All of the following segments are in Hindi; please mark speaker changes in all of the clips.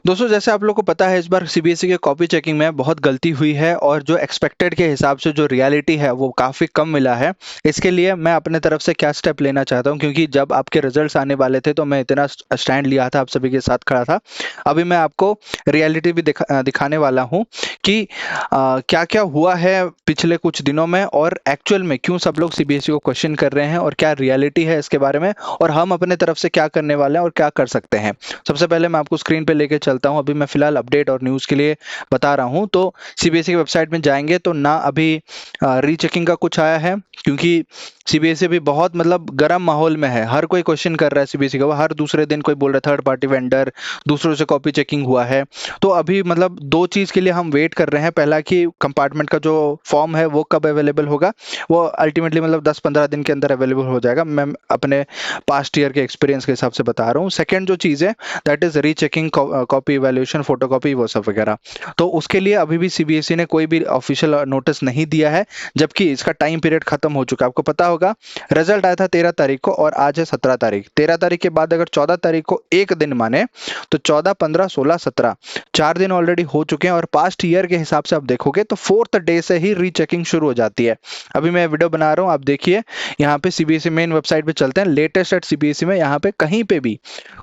Speaker 1: दोस्तों जैसे आप लोग को पता है इस बार सीबीएसई के कॉपी चेकिंग में बहुत गलती हुई है और जो एक्सपेक्टेड के हिसाब से जो रियलिटी है वो काफ़ी कम मिला है। इसके लिए मैं अपने तरफ से क्या स्टेप लेना चाहता हूं, क्योंकि जब आपके रिजल्ट्स आने वाले थे तो मैं इतना स्टैंड लिया था, आप सभी के साथ खड़ा था। अभी मैं आपको रियलिटी भी दिखाने वाला हूं कि क्या क्या हुआ है पिछले कुछ दिनों में और एक्चुअल में क्यों सब लोग सीबीएसई को क्वेश्चन कर रहे हैं और क्या रियलिटी है इसके बारे में, और हम अपने तरफ से क्या करने वाले हैं और क्या कर सकते हैं। सबसे पहले मैं आपको स्क्रीन पे लेके चलता हूं। अभी मैं फिलहाल अपडेट और न्यूज़ के लिए बता रहा हूं। तो सीबीएसई की वेबसाइट में जाएंगे तो ना अभी रीचेकिंग का कुछ आया है, क्योंकि सीबीएसई भी बहुत मतलब गर्म माहौल में है। हर कोई क्वेश्चन कर रहा है सीबीएसई का, हर दूसरे दिन कोई बोल रहा है थर्ड पार्टी वेंडर, दूसरों से कॉपी चेकिंग हुआ है। तो अभी मतलब दो चीज़ के लिए हम वेट कर रहे हैं। पहला कि कंपार्टमेंट का जो फॉर्म है वो कब अवेलेबल होगा, वो अल्टीमेटली मतलब 10-15 दिन के अंदर अवेलेबल हो जाएगा। मैं अपने पास्ट ईयर के एक्सपीरियंस के हिसाब से बता रहा हूँ। सेकेंड जो चीज़ है that is rechecking, copy evaluation, photocopy, वो सब वगैरह। तो उसके लिए अभी भी सीबीएसई ने कोई भी ऑफिशियल नोटिस नहीं दिया है, जबकि इसका टाइम पीरियड खत्म हो चुका है। आपको पता होगा रिजल्ट आया था 13 तारीख को और आज है 17 तारीख। 13 तारीख के बाद अगर 14 तारीख को एक दिन माने तो 14, 15, 16, 17 4 दिन ऑलरेडी हो चुके हैं। और पास्ट ईयर के हिसाब से आप देखोगे तो फोर्थ डे से ही रीचेकिंग शुरू हो जाती है। अभी मैं वीडियो बना रहा हूँ, आप देखिए यहाँ पे सीबीएसई मेन वेबसाइट पे चलते हैं। लेटेस्ट एट सीबीएसई में यहाँ पे कहीं पे भी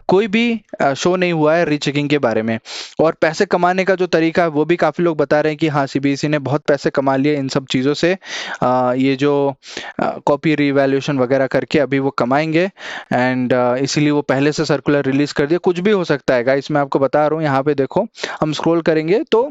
Speaker 1: कोई भी शो नहीं हुआ है रीचेकिंग के बारे में। और पैसे कमाने का जो तरीका है वो भी काफ़ी लोग बता रहे हैं कि हाँ सीबीएसई ने बहुत पैसे कमा लिए इन सब चीज़ों से। ये जो कॉपी रीवैल्यूएशन वगैरह करके अभी वो कमाएंगे, एंड इसीलिए वो पहले से सर्कुलर रिलीज कर दिया। कुछ भी हो सकता है गाइस, मैं आपको बता रहा हूँ। यहाँ पे देखो, हम स्क्रॉल करेंगे तो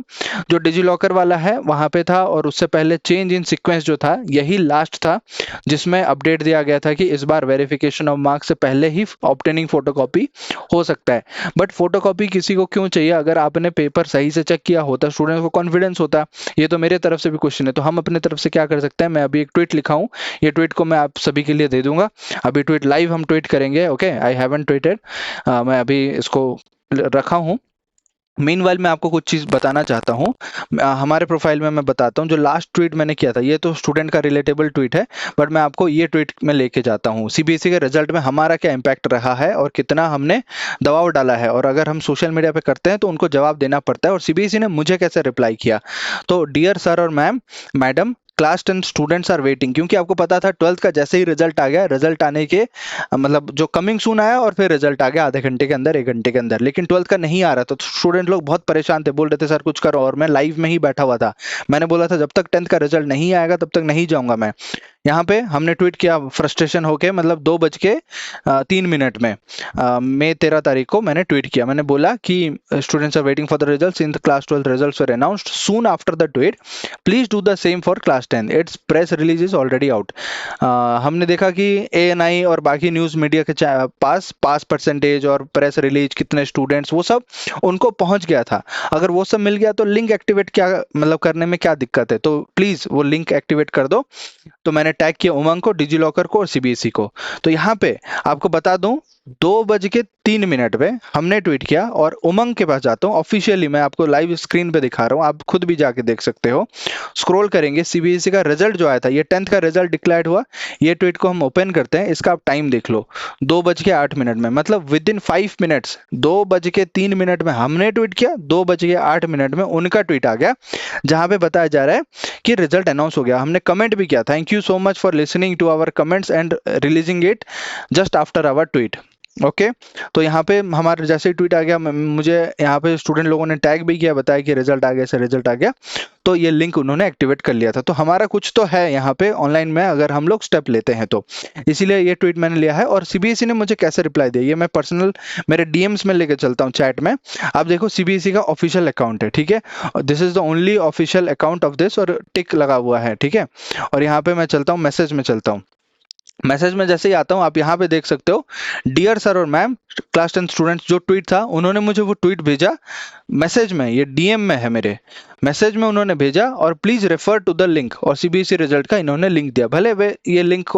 Speaker 1: जो डिजी लॉकर वाला है वहाँ पे था, और उससे पहले चेंज इन सीक्वेंस जो था यही लास्ट था, जिसमें अपडेट दिया गया था कि इस बार वेरिफिकेशन ऑफ मार्क्स से पहले ही ऑब्टेनिंग फोटोकॉपी हो सकता है। बट फोटोकॉपी किसी को क्यों चाहिए? अगर आपने पेपर सही से चेक किया होता, स्टूडेंट को कॉन्फिडेंस होता। ये तो मेरे तरफ से भी क्वेश्चन है, तो हम अपने तरफ से क्या कर सकते हैं, मैं अभी एक ट्वीट लिखा हूँ, ये ट्वीट को मैं आप सभी के लिए दे दूंगा। अभी ट्वीट लाइव हम ट्वीट करेंगे। ओके, आई हैवंट ट्वीटेड, मैं अभी इसको रखा हूँ। मीनवाइल मैं आपको कुछ चीज़ बताना चाहता हूँ। हमारे प्रोफाइल में मैं बताता हूँ जो लास्ट ट्वीट मैंने किया था। ये तो स्टूडेंट का रिलेटेबल ट्वीट है, बट मैं आपको ये ट्वीट में लेके जाता हूँ। सीबीएसई के रिजल्ट में हमारा क्या इम्पैक्ट रहा है और कितना हमने दबाव डाला है, और अगर हम सोशल मीडिया पे करते हैं तो उनको जवाब देना पड़ता है। और सीबीएसई ने मुझे कैसे रिप्लाई किया, तो डियर सर और madam, class 10 students are waiting. क्योंकि आपको पता था 12th का जैसे ही रिजल्ट आ गया, रिजल्ट आने के मतलब जो कमिंग सून आया और फिर रिजल्ट आ गया आधे घंटे के अंदर, 1 घंटे के अंदर, लेकिन 12th का नहीं आ रहा था। तो स्टूडेंट लोग बहुत परेशान थे, बोल रहे थे सर कुछ करो। और मैं लाइव में ही बैठा हुआ था। मैंने बोला था जब तक 10th का रिजल्ट नहीं आएगा तब तक नहीं जाऊंगा मैं। यहाँ पे हमने ट्वीट किया फ्रस्ट्रेशन होके, मतलब 2:03 में मई 13 तारीख को मैंने ट्वीट किया। मैंने बोला कि students are waiting for the results in the class 12 results were announced soon after the tweet, please do the same for class 10, it's press release is already out. हमने देखा कि एएनआई और बाकी न्यूज़ मीडिया के पास परसेंटेज और प्रेस रिलीज कितने स्टूडेंट्स, वो सब उनको पहुंच गया था। अगर वो सब मिल गया तो लिंक एक्टिवेट क्या मतलब करने में क्या दिक्कत है? तो प्लीज़ वो लिंक एक्टिवेट कर दो। तो मैंने टैग किया उमंग को, डिजी लॉकर को और सीबीएसई को। तो यहाँ पे आपको बता दूं 2:03 पे हमने ट्वीट किया, और उमंग के पास जाता हूँ ऑफिशियली, मैं आपको लाइव स्क्रीन पे दिखा रहा हूँ, आप खुद भी जाके देख सकते हो। स्क्रॉल करेंगे, सीबीएसई का रिजल्ट जो आया था, ये 10th का रिजल्ट डिक्लेयर्ड हुआ। ये ट्वीट को हम ओपन करते हैं, इसका आप टाइम देख लो, 2:08 में, मतलब विद इन 5 मिनट्स, 2:03 में हमने ट्वीट किया, 2:08 में उनका ट्वीट आ गया, जहां पे बताया जा रहा है कि रिजल्ट अनाउंस हो गया। हमने कमेंट भी किया, thank you so much for listening to our comments and releasing it just after our tweet. Okay, तो यहाँ पे हमारे जैसे ही ट्वीट आ गया, मुझे यहाँ पे स्टूडेंट लोगों ने टैग भी किया, बताया कि रिजल्ट आ गया, सर रिजल्ट आ गया। तो ये लिंक उन्होंने एक्टिवेट कर लिया था। तो हमारा कुछ तो है यहाँ पे ऑनलाइन में, अगर हम लोग स्टेप लेते हैं तो। इसीलिए ये ट्वीट मैंने लिया है। और सीबीएसई ने मुझे कैसे रिप्लाई दिया, ये मैं पर्सनल मेरे डीएम्स में लेके चलता हूँ, चैट में। आप देखो, सीबीएसई का ऑफिशियल अकाउंट है, ठीक है, this is the only official account of this, और टिक लगा हुआ है, ठीक है। और यहाँ पे मैं चलता हूँ, मैसेज में चलता हूँ। मैसेज में जैसे ही आता हूँ, आप यहाँ पे देख सकते हो, डियर सर और मैम, क्लास 10 स्टूडेंट्स, जो ट्वीट था उन्होंने मुझे वो ट्वीट भेजा मैसेज में, ये डीएम में है मेरे। मैसेज में उन्होंने भेजा और please refer to the link, और सीबीएसई रिजल्ट का इन्होंने लिंक दिया। भले वे ये लिंक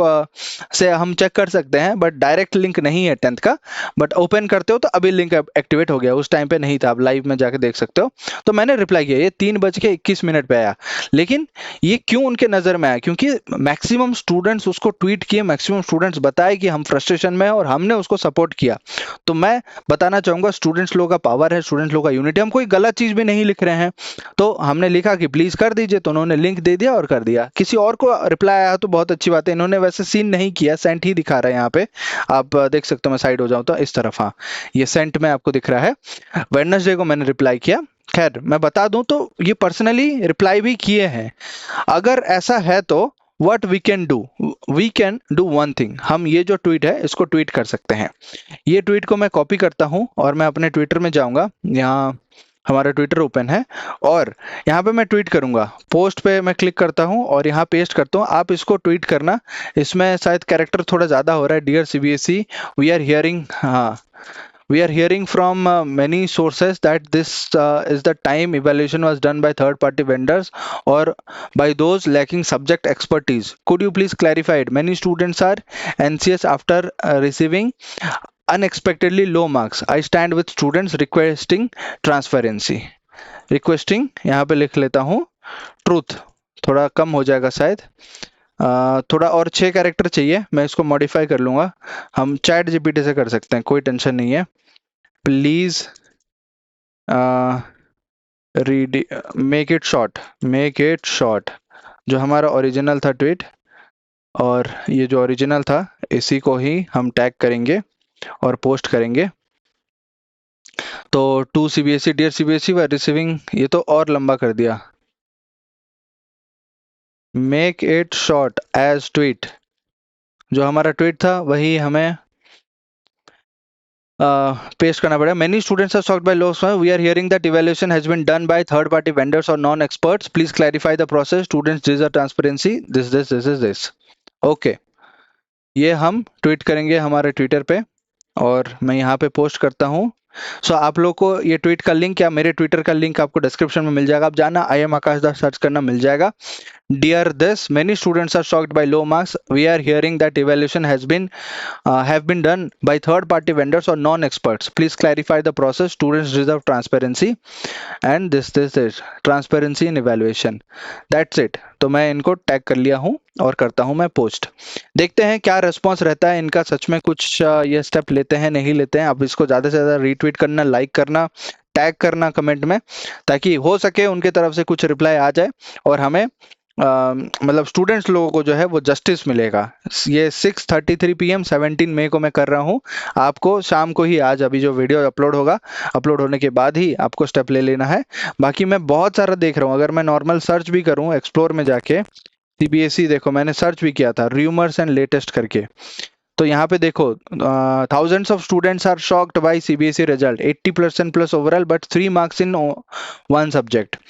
Speaker 1: से हम चेक कर सकते हैं, बट डायरेक्ट लिंक नहीं है 10th का, बट ओपन करते हो तो अभी लिंक एक्टिवेट हो गया, उस टाइम पे नहीं था, आप लाइव में जाके देख सकते हो। तो मैंने रिप्लाई किया, ये 3:21 पे आया। लेकिन ये क्यों उनके नज़र में आया? क्योंकि मैक्सिमम स्टूडेंट्स उसको ट्वीट किए, मैक्सिमम स्टूडेंट्स बताए कि हम फ्रस्ट्रेशन में हैं, और हमने उसको सपोर्ट किया। तो मैं बताना चाहूँगा, स्टूडेंट्स लोगों का पावर है, स्टूडेंट्स लोगों का यूनिटी, हम कोई गलत चीज़ भी नहीं लिख रहे हैं। तो हमने लिखा कि प्लीज़ कर दीजिए, तो उन्होंने लिंक दे दिया और कर दिया। किसी और को रिप्लाई आया तो बहुत अच्छी बात है, इन्होंने वैसे सीन नहीं किया, सेंट ही दिखा रहा है यहाँ पे, आप देख सकते हो। मैं साइड हो जाऊँ तो इस तरफ, हाँ ये सेंट में आपको दिख रहा है। वेडनेसडे को मैंने रिप्लाई किया। खैर मैं बता दूं तो ये पर्सनली रिप्लाई भी किए हैं। अगर ऐसा है तो what we can do one thing, हम ये जो ट्वीट है इसको ट्वीट कर सकते हैं। ये ट्वीट को मैं कॉपी करता हूं और मैं अपने ट्विटर में जाऊंगा, यहाँ हमारा ट्विटर ओपन है, और यहाँ पे मैं ट्वीट करूंगा, पोस्ट पे मैं क्लिक करता हूँ और यहाँ पेस्ट करता हूँ। आप इसको ट्वीट करना, इसमें शायद कैरेक्टर थोड़ा ज़्यादा हो रहा है। Dear CBSE, we are hearing, हाँ we are hearing from many sources that this is the time evaluation was done by third party vendors or by those lacking subject expertise. Could you please clarify it? Many students are anxious after receiving unexpectedly low marks. I stand with students requesting transparency. Requesting यहाँ पे लिख लेता हूँ truth, थोड़ा कम हो जाएगा शायद, थोड़ा और 6 कैरेक्टर चाहिए, मैं इसको मॉडिफाई कर लूँगा। हम चैट जीपीटी से कर सकते हैं, कोई टेंशन नहीं है। Please read, make it short. जो हमारा ओरिजिनल था ट्वीट, और ये जो ओरिजिनल था इसी को ही हम टैग करेंगे और पोस्ट करेंगे। तो to CBSE, dear CBSE we are receiving, ये तो और लंबा कर दिया। Make it short as tweet, जो हमारा ट्वीट था वही हमें पेस्ट करना पड़ेगा। Many students are shocked by low score. We are hearing that evaluation has been done by third party vendors or non-experts. Please clarify the process. Students deserve transparency. This. Okay. ये हम ट्वीट करेंगे हमारे ट्विटर पे, और मैं यहाँ पे पोस्ट करता हूँ। सो आप लोग को ये ट्वीट का लिंक या मेरे ट्विटर का लिंक आपको डिस्क्रिप्शन में मिल जाएगा, आप जाना I am Akash Das search करना, मिल जाएगा। Dear this, many students are shocked by low marks. We are hearing that evaluation have been done by third party vendors or non-experts. Please clarify the process. Students deserve transparency, and this is transparency in evaluation. That's it. तो मैं इनको टैग कर लिया हूँ और करता हूँ मैं पोस्ट। देखते हैं क्या रिस्पॉन्स रहता है इनका, सच में कुछ ये स्टेप लेते हैं नहीं लेते हैं। अब इसको ज़्यादा से ज़्यादा रीट्वीट करना, लाइक करना, टैग करना कमेंट में, ताकि हो सके उनके तरफ से कुछ रिप्लाई आ जाए और हमें मतलब स्टूडेंट्स लोगों को जो है वो जस्टिस मिलेगा। ये 6:33 PM 17 मई को मैं कर रहा हूँ। आपको शाम को ही, आज अभी जो वीडियो अपलोड होगा, अपलोड होने के बाद ही आपको स्टेप ले लेना है। बाकी मैं बहुत सारा देख रहा हूँ, अगर मैं नॉर्मल सर्च भी करूँ एक्सप्लोर में जाके, सीबीएसई देखो मैंने सर्च भी किया था रूमर्स एंड लेटेस्ट करके, तो यहाँ पे देखो thousands of students are shocked by CBSE result, 80% plus overall but 3 marks in one subject।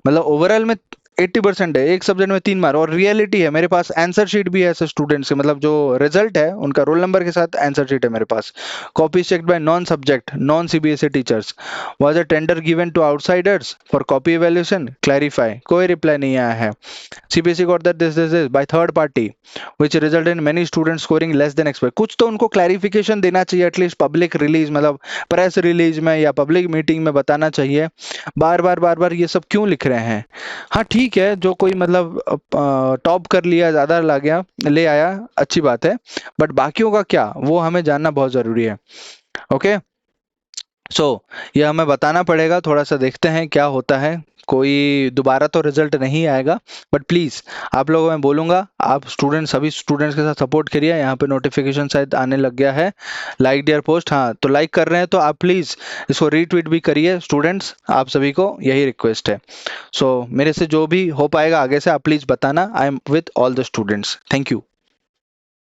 Speaker 1: मतलब ओवरऑल में 80% है, एक सब्जेक्ट में 3 मार्क, और रियलिटी है मेरे पास आंसर शीट भी है ऐसे स्टूडेंट्स के, मतलब जो रिजल्ट है उनका रोल नंबर के साथ आंसर शीट है मेरे पास। Copy checked by non subject non CBSE teachers, was a tender given to outsiders for copy evaluation, clarify, कोई रिप्लाई नहीं आया है। CBSE got that this by third party which resulted in many students scoring less than expect. कुछ तो उनको क्लैरिफिकेशन देना चाहिए, एटलीस्ट पब्लिक रिलीज, मतलब प्रेस रिलीज में या पब्लिक मीटिंग में बताना चाहिए। बार बार ये सब क्यों लिख रहे हैं? हाँ ठीक है, जो कोई मतलब टॉप कर लिया, ज़्यादा ला गया, ले आया, अच्छी बात है, बट बाकियों का क्या, वो हमें जानना बहुत ज़रूरी है। ओके, सो ये हमें बताना पड़ेगा, थोड़ा सा देखते हैं क्या होता है। कोई दोबारा तो रिजल्ट नहीं आएगा, बट प्लीज़ आप लोगों को मैं बोलूँगा, आप स्टूडेंट्स, सभी स्टूडेंट्स के साथ सपोर्ट करिए। यहाँ पे नोटिफिकेशन शायद आने लग गया है, लाइक डियर पोस्ट, हाँ तो लाइक कर रहे हैं तो आप प्लीज़ इसको रीट्वीट भी करिए स्टूडेंट्स, आप सभी को यही रिक्वेस्ट है। सो मेरे से जो भी हो पाएगा आगे से आप प्लीज़ बताना। I am with all the students. Thank you.